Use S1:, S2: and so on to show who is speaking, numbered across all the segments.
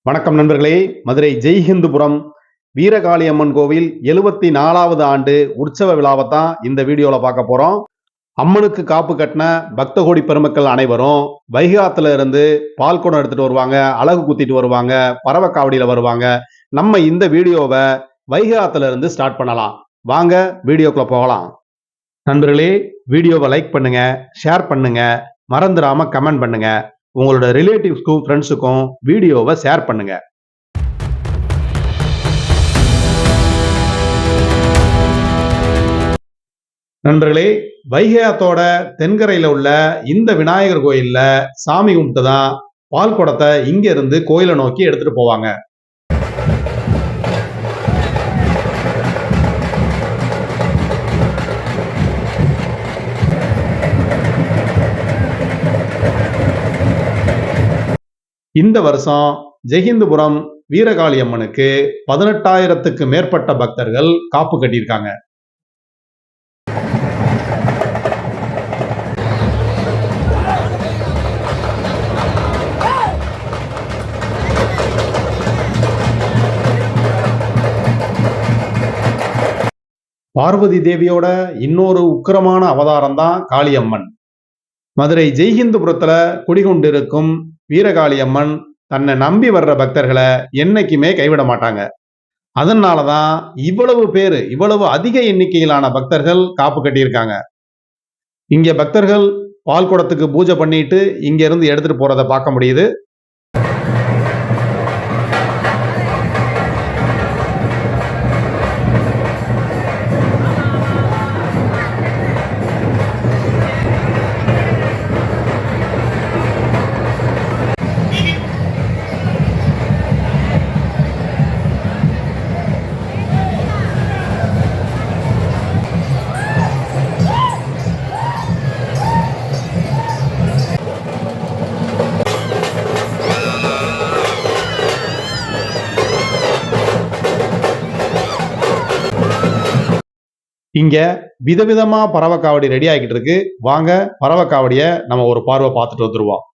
S1: வணக்கம் நண்பர்களே. மதுரை ஜெய்ஹிந்துபுரம் வீரகாளியம்மன் கோவில் 74வது ஆண்டு உற்சவ விழாவைத்தான் இந்த வீடியோவில் பார்க்க போகிறோம். அம்மனுக்கு காப்பு கட்டின பக்த கோடி பெருமக்கள் அனைவரும் வைகாத்துல இருந்து பால் குடம் எடுத்துட்டு வருவாங்க, அலகு குத்திட்டு வருவாங்க, பறவை காவடியில் வருவாங்க. நம்ம இந்த வீடியோவை வைகாத்துல இருந்து ஸ்டார்ட் பண்ணலாம். வாங்க வீடியோக்குள்ள போகலாம். நண்பர்களே, வீடியோவை லைக் பண்ணுங்க, ஷேர் பண்ணுங்க, மறந்துடாம கமெண்ட் பண்ணுங்க. உங்களோட ரிலேட்டிவ்ஸ்க்கும் ஃப்ரெண்ட்ஸுக்கும் வீடியோவை ஷேர் பண்ணுங்க. நண்பர்களே, வைகையாத்தோட தென்கரையில உள்ள இந்த விநாயகர் கோயில்ல சாமி கும்பிட்டு தான் பால் குடத்தை இங்க இருந்து கோயிலை நோக்கி எடுத்துட்டு போவாங்க. இந்த வருஷம் ஜெய்ஹிந்துபுரம் வீரகாளியம்மனுக்கு 18,000க்கு மேற்பட்ட பக்தர்கள் காப்பு கட்டியிருக்காங்க. பார்வதி தேவியோட இன்னொரு உக்கிரமான அவதாரம் தான் காளியம்மன். மதுரை ஜெய்ஹிந்துபுரத்துல குடிகொண்டிருக்கும் வீரகாளியம்மன் தன்னை நம்பி வர்ற பக்தர்களை என்னைக்குமே கைவிட மாட்டாங்க. அதனாலதான் இவ்வளவு அதிக எண்ணிக்கையிலான பக்தர்கள் காப்பு கட்டியிருக்காங்க. இங்க பக்தர்கள் பால் குடத்துக்கு பூஜை பண்ணிட்டு இங்க இருந்து எடுத்துட்டு போறதை பார்க்க முடியுது. இங்க விதவிதமா பறவை காவடி ரெடி ஆகிட்டு இருக்கு. வாங்க பறவை காவடிய நம்ம ஒரு பார்வை பார்த்துட்டு வந்துருவோம்.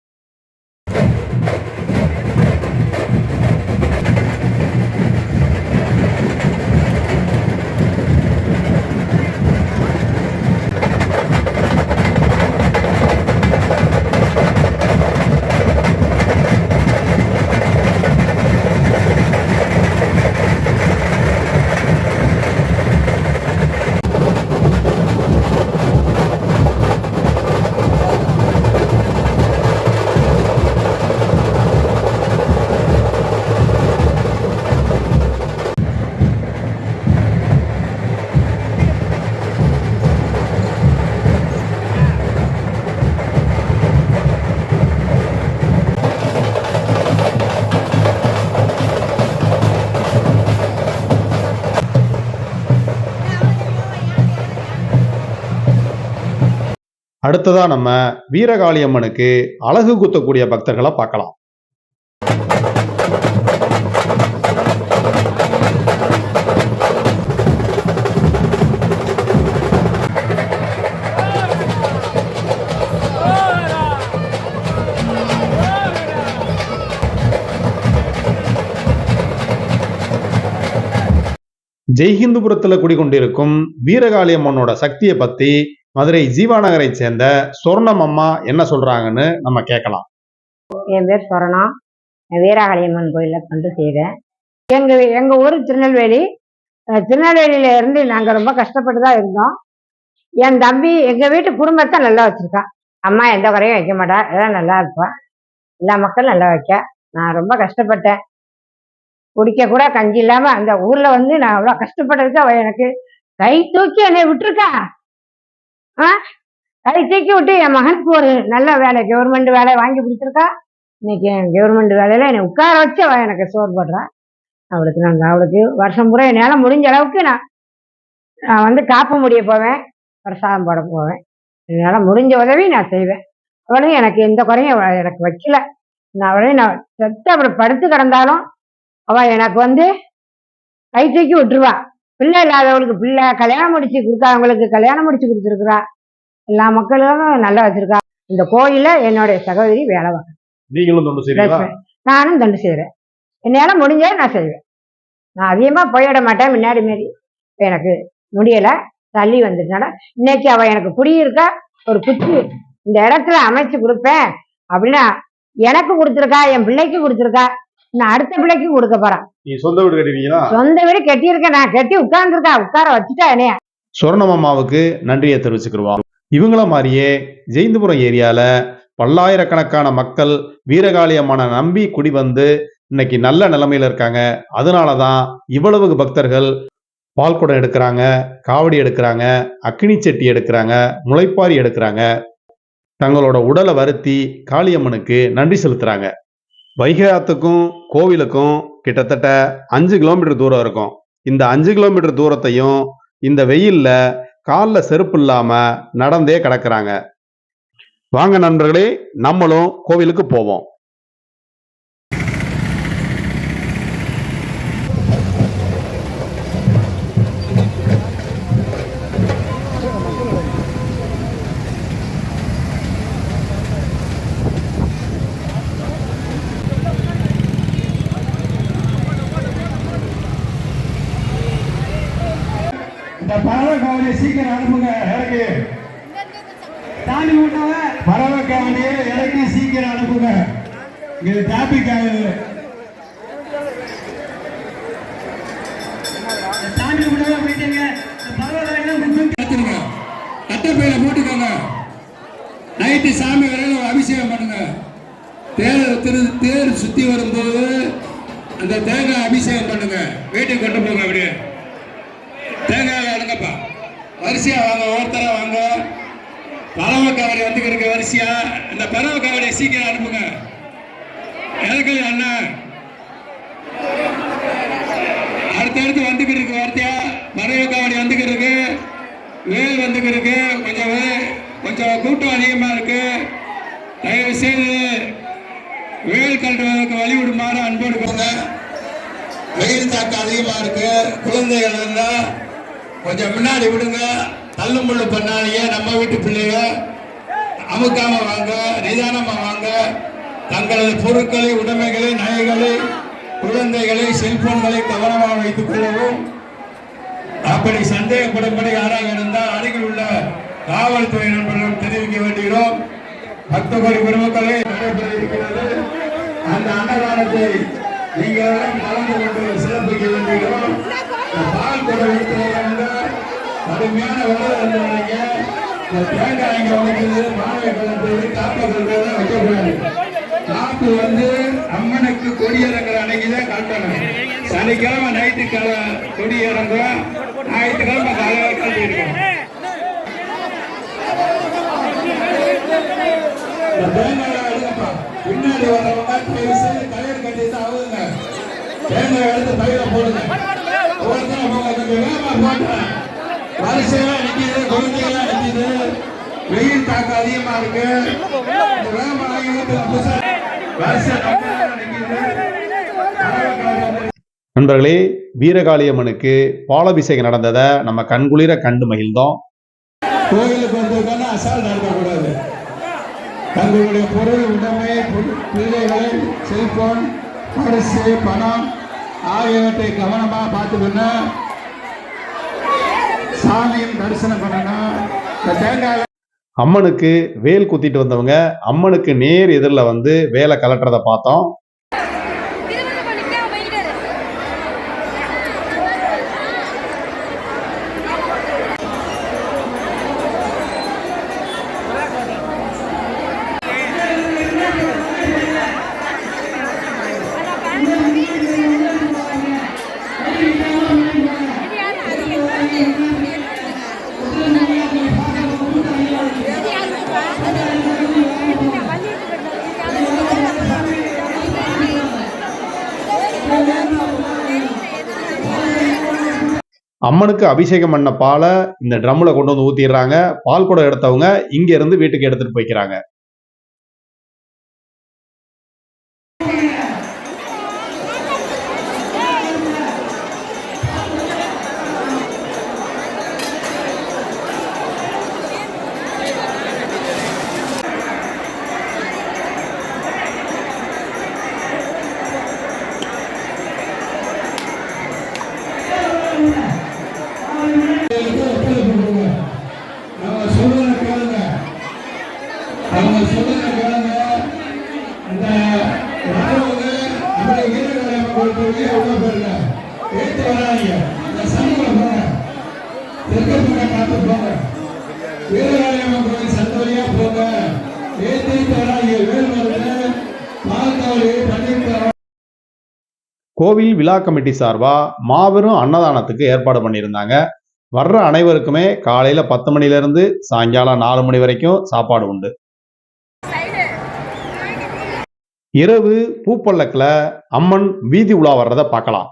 S1: அடுத்ததா நம்ம வீரகாளியம்மனுக்கு அலகு குத்தக்கூடிய பக்தர்களை பார்க்கலாம். ஜெய்ஹிந்துபுரத்துல குடிகொண்டிருக்கும் வீரகாளியம்மனோட சக்தியை பத்தி மதுரை ஜீவாநகரை சேர்ந்த சொர்ணம் அம்மா என்ன சொல்றாங்கன்னு நம்ம கேட்கலாம்.
S2: என் பேர் சொரணா. வீரகாளியம்மன் கோயில தொண்டு செய்கிறேன். எங்க ஊர் திருநெல்வேலி. திருநெல்வேலியில இருந்து நாங்க ரொம்ப கஷ்டப்பட்டு தான் இருந்தோம். என் தம்பி எங்க வீட்டு குடும்பத்தை நல்லா வச்சிருக்கான். அம்மா எந்த குறையும் வைக்க மாட்டா, எல்லாம் நல்லா இருப்பா. எல்லா மக்களும் நல்லா வைக்க. நான் ரொம்ப கஷ்டப்பட்டேன். குடிக்க கூட கஞ்சி இல்லாம அந்த ஊர்ல வந்து நான் அவ்வளோ கஷ்டப்பட்டதுக்கு அவ எனக்கு கை தூக்கி என்னை விட்டுருக்கா. கை தூக்கி விட்டு என் மகனுக்கு ஒரு நல்ல வேலை, கவர்மெண்ட் வேலை வாங்கி கொடுத்துருக்கா. இன்னைக்கு கவர்மெண்ட் வேலையில என்னை உட்கார வச்சு அவ எனக்கு சோறு போடுறான். அவளுக்கு வருஷம் பூரா என்னால் முடிஞ்ச அளவுக்கு நான் வந்து காப்பு முடிய போவேன், பிரசாதம் போட போவேன். என்னால் முடிஞ்ச உதவி நான் செய்வேன். அவளையும் எனக்கு எந்த குறையும் எனக்கு வைக்கல. நான் செத்து அப்படி படுத்து கிடந்தாலும் அவள் எனக்கு வந்து கை தூக்கி விட்டுருவா. பிள்ளை இல்லாதவங்களுக்கு பிள்ளை, கல்யாணம் முடிச்சு கொடுக்காதவங்களுக்கு கல்யாணம் முடிச்சு கொடுத்துருக்குறா. எல்லா மக்களும் நல்லா வச்சிருக்கா. இந்த கோயில என்னுடைய சகோதரி வேலை பார்க்க.
S1: நீங்களும் தொண்டு செய்றீங்களா?
S2: நானும் தொண்டு செய்யறேன். என்னால் முடிஞ்சதை நான் செய்வேன். நான் அதிகமாக போயிட மாட்டேன் முன்னாடி மாரி. இப்போ எனக்கு முடியலை, தள்ளி வந்துட்டனால இன்னைக்கு அவள் எனக்கு குடியிருக்கா ஒரு குச்சி இந்த இடத்துல அமைச்சு கொடுப்பேன் அப்படின்னா எனக்கு கொடுத்துருக்கா, என் பிள்ளைக்கு கொடுத்துருக்கா, நான் அடுத்த பிள்ளைக்கு கொடுக்க போறேன்.
S1: நீ சொந்த வீடு கட்டிட்டீங்களா?
S2: சொந்த வீடு கட்டியிருக்கேன், நான் கட்டி உட்கார்ந்துருக்கா, உட்கார வச்சுட்டா என்னைய.
S1: சொர்ணமாமாவுக்கு நன்றியை தெரிவிச்சுக்கிடுவோம். இவங்கள மாதிரியே ஜெயந்தபுரம் ஏரியால பல்லாயிரக்கணக்கான மக்கள் வீரகாளி அம்மனை நம்பி குடி வந்து இன்னைக்கு நல்ல நிலைமையில இருக்காங்க. அதனாலதான் இவ்வளவு பக்தர்கள் பால் குடம் எடுக்கிறாங்க, காவடி எடுக்கிறாங்க, அக்னி சட்டி எடுக்கிறாங்க, முளைப்பாரி எடுக்கிறாங்க. தங்களோட உடலை வருத்தி காளியம்மனுக்கு நன்றி செலுத்துறாங்க. வைகை ஆத்துக்கும் கோவிலுக்கும் கிட்டத்தட்ட 5 கிலோமீட்டர் தூரம் இருக்கும். இந்த 5 கிலோமீட்டர் தூரத்தையும் இந்த வெயில்ல காலில் செருப்பு இல்லாம நடந்தே கிடக்குறாங்க. வாங்க நண்பர்களே, நம்மளும் கோவிலுக்கு போவோம்.
S3: இந்த பறவை காவலியை சீக்கிரம் அனுப்புங்க. இறக்கி தாண்டி விட்டவ பறவை காவலியை இறக்கி சீக்கிரம் அனுப்புங்க. இங்க டிராபிக் ஆகுது. தாண்டி விட்டவ போயிட்டீங்க. பறவை காவலியை கட்டப்பையில போட்டுக்கோங்க. நைட்டு சாமி வரையில அபிஷேகம் பண்ணுங்க. தேர் சுத்தி வரும்போது அந்த தேங்காய் அபிஷேகம் பண்ணுங்க. வீட்டுக்கு கொண்டு போங்க. அப்படியே தேங்காய் அனுங்கப்பா. வரிசையா வாங்க, ஒருத்தர வாங்க. பறவை காவடி வந்துருக்கு வரிசையா. இந்த பறவை காவடியை சீக்கிரம் அனுப்புங்க. எனக்கு அண்ணா அடுத்தடுத்து வந்துக்கிட்டு இருக்கு. வார்த்தையா பறவை காவடி வந்துக்கிட்டு இருக்கு. வேல் வந்துக்கிட்டு இருக்கு. கொஞ்சம் கூட்டம் அதிகமா இருக்கு. தயவு செய்து வேல் கட்டுவதற்கு வழிவிடுமாறு அன்போடு போங்க. வெயில் தாக்கம் அதிகமா இருக்கு. குழந்தைகள் இருந்தா கொஞ்சம் முன்னாடி விடுங்க. தள்ளு முள்ளு பண்ணாதீங்க. நம்ம வீட்டு பிள்ளைங்க அமுக்காம வாங்க, நிதானமா வாங்க. தங்களது பொருட்களை, உடைமைகளை, நகைகளை, குழந்தைகளை, செல்போன்களை கவனமாக வைத்துக் கொள்ளவும். அப்படி சந்தேகப்படும்படி யாராக இருந்தால் அருகில் உள்ள காவல்துறை நண்பர்களும் தெரிவிக்க வேண்டுகிறோம். பக்த கோடி பெருமக்களை நடைபெற இருக்கிறது. அந்த அன்னதானத்தை நீங்களும் கலந்து கொண்டு சிறப்பிக்க வேண்டுகிறோம். பால் குடம் எடுத்துறவங்க கடுமையான விளையாடுறீங்க. தேங்காய் இங்க வைக்கிறது, மாணவ கலந்துறது, காப்பு கலந்துறது வைக்கக்கூடாது. காப்பு அம்மனுக்கு கொடியிறங்குற அன்னைக்குதான் கட்டணும். சனிக்கிழமை நைட்டு கொடி இறங்கும், ஞாயிற்றுக்கிழமை காலையில் கல்வி இருக்கும். தேங்காய் எடுங்கப்பா. பின்னாடி வரவங்க கயிறு கட்டி தான் ஆகுதுங்க. தேங்காய் எடுத்து பயிர போடுங்க. வரிசையா நிக்குது, குழந்தைகளா நிக்குது. வெயில் தாக்கம் அதிகமா இருக்கு.
S1: நண்பர்களே, வீரகாளியம்மனுக்கு பாலாபிஷேகம் நடந்ததை நம்ம கண்குளிர கண்டு மகிழ்ந்தோம்.
S3: கோயிலுக்கு வந்திருக்கோம்னா அசால் நடக்கக்கூடாது. தங்களுடைய பொருள், உடைமை, பிள்ளைகளை, செல்போன், பரிசு, பணம் ஆகியவற்றை கவனமாக பார்த்துக்கணும். சாமியும் தரிசனம் பண்ணணும். தேங்காய்
S1: அம்மனுக்கு வேல் குத்திட்டு வந்தவங்க அம்மனுக்கு நேர் எதிரில் வேலை கலட்டுறதை பார்த்தோம். அம்மனுக்கு அபிஷேகம் பண்ண பாலை இந்த ட்ரம்ல கொண்டு வந்து ஊத்திடுறாங்க. பால் குடம் எடுத்தவங்க இங்க இருந்து வீட்டுக்கு எடுத்துட்டு போய்க்கிறாங்க.
S3: மதுரை வீரகாளியம்மன் கோயில் போய் உள்ள போயிருங்க. ஏத்து வராதீங்க. இந்த சண்முக போங்க. தெற்கு பக்கம் பார்த்து போங்க. வீரகாளியம்மன் கோயில் சந்தோரியா போங்க. ஏத்து வராதீங்க. வேல் வருது. பால்காவலி பண்ணிட்டு
S1: கோவில் விழா கமிட்டி சார்பா மாபெரும் அன்னதானத்துக்கு ஏற்பாடு பண்ணியிருந்தாங்க. வர்ற அனைவருக்குமே காலையில 10 மணில இருந்து சாயங்காலம் 4 மணி வரைக்கும் சாப்பாடு உண்டு. இரவு பூப்பல்லக்குல அம்மன் வீதி உலா வர்றதை பார்க்கலாம்.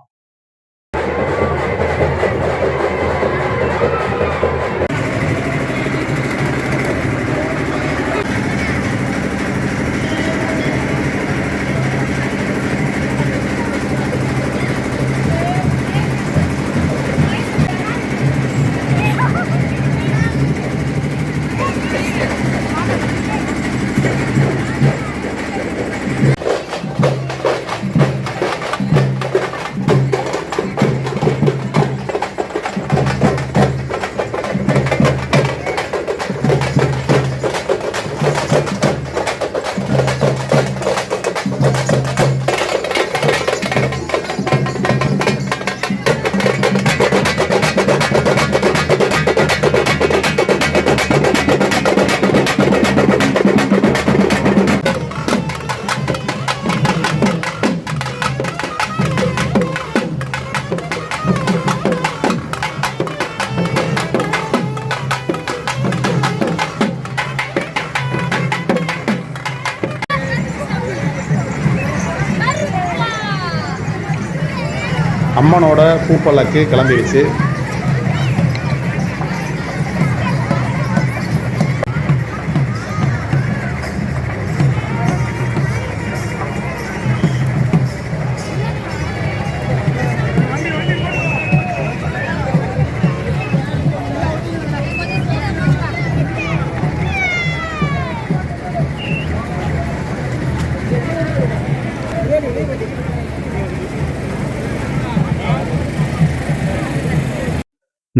S1: அம்மனோட பூப்பல்லக்கு கிளம்பிடுச்சு.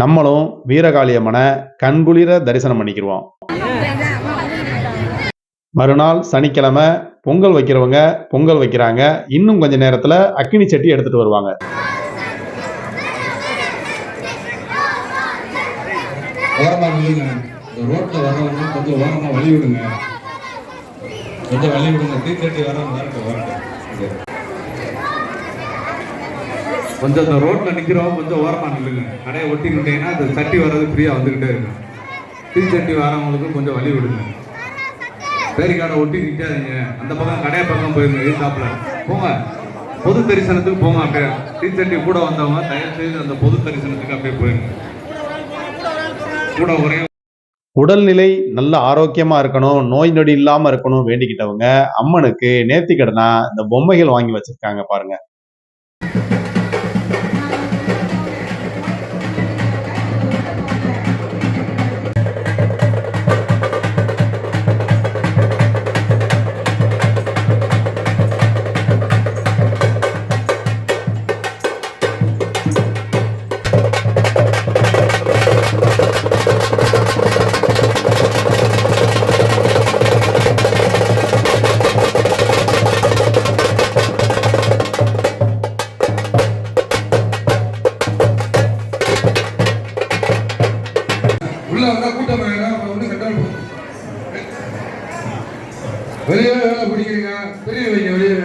S1: நம்மளும் வீரகாளியம்மனை கண்குளிர தரிசனம் பண்ணிக்கிடுவோம். மறுநாள் சனிக்கிழமை பொங்கல் வைக்கிறவங்க பொங்கல் வைக்கிறாங்க. இன்னும் கொஞ்ச நேரத்துல அக்கினி சட்டி எடுத்துட்டு வருவாங்க.
S3: ஓரமா விடுங்க. இந்த ரோட்ல வரவங்க கொஞ்சம் ஓரமா வழி விடுங்க. கொஞ்சம் வழி விடுங்க. தீச்சட்டி வரவங்க வரட்டும். கொஞ்சம் இந்த ரோட்ல நிக்கிறவங்க கொஞ்சம் ஓரமா நில்லுங்க. கடையை ஒட்டிக்கிட்டீங்கன்னா அந்த சட்டி வர்றது ஃப்ரீயா வந்துகிட்டே இருக்கும். தீச்சட்டி வரவங்களுக்கு கொஞ்சம் வழி விடுங்க. பேரிக்காடை ஒட்டி நிற்காதீங்க. அந்த பக்கம் கடையை பக்கம் போயிருங்க. எதிர்த்தாப்புல போங்க. பொது தரிசனத்துக்கு போங்க. அப்படியே தீச்சட்டி கூட வந்தவங்க தயவு செய்து அந்த பொது தரிசனத்துக்கு அப்படியே போயிருங்க. கூட ஒரே
S1: உடல்நிலை நல்ல ஆரோக்கியமா இருக்கணும், நோய் நொடி இல்லாம இருக்கணும் வேண்டிக்கிட்டவங்க அம்மனுக்கு நேர்த்திக்கடனா இந்த பொம்மைகள் வாங்கி வச்சிருக்காங்க பாருங்க.
S3: உள்ள வந்தா கூட்டம் வந்து கட்டால் வெளியே வேலை பிடிக்கிறீங்க. பெரிய வைங்க வெளியே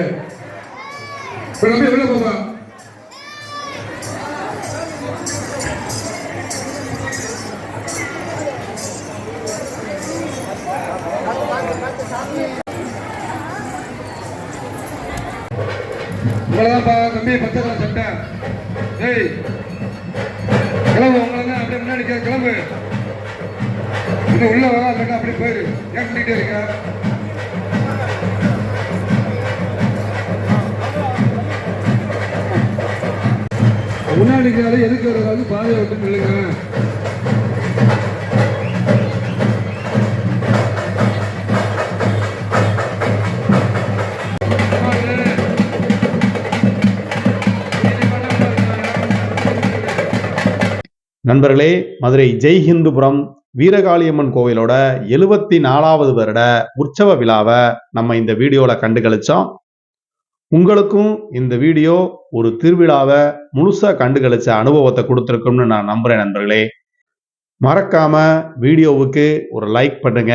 S3: நம்பி வெளியே போப்பா. உங்களதான்ப்பா தம்பி பச்சை கலர் சட்டை. ஏய் கிளம்பு. உங்களை தான் அப்படியே முன்னாடி கிளம்பு. இன்னும் உள்ள வர இல்லைன்னா அப்படி போயிரு. ஏன் பண்ணிட்டே இருக்க? முன்னாடி எதுக்கு வர்றது பாதையை விட்டு நில்லுங்க.
S1: நண்பர்களே, மதுரை ஜெய்ஹிந்துபுரம் வீரகாளியம்மன் கோவிலோட 74வது வருட உற்சவ விழாவை நம்ம இந்த வீடியோல கண்டு கழிச்சோம். உங்களுக்கும் இந்த வீடியோ ஒரு திருவிழாவை முழுசா கண்டுகளிச்ச அனுபவத்தை கொடுத்துருக்கும்னு நான் நம்புறேன் நண்பர்களே. மறக்காம வீடியோவுக்கு ஒரு லைக் பண்ணுங்க,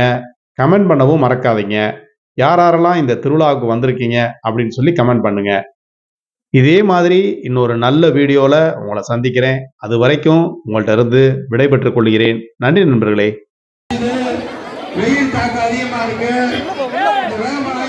S1: கமெண்ட் பண்ணவும் மறக்காதீங்க. யாரெல்லாம் இந்த திருவிழாவுக்கு வந்திருக்கீங்க அப்படின்னு சொல்லி கமெண்ட் பண்ணுங்க. இதே மாதிரி இன்னொரு நல்ல வீடியோல உங்களை சந்திக்கிறேன். அது வரைக்கும் உங்கள்ட்ட இருந்து விடைபெற்றுக் கொள்கிறேன். நன்றி நண்பர்களே.
S3: வெயில் தாக்கம் அதிகமா இருக்கு. இந்த வேகமான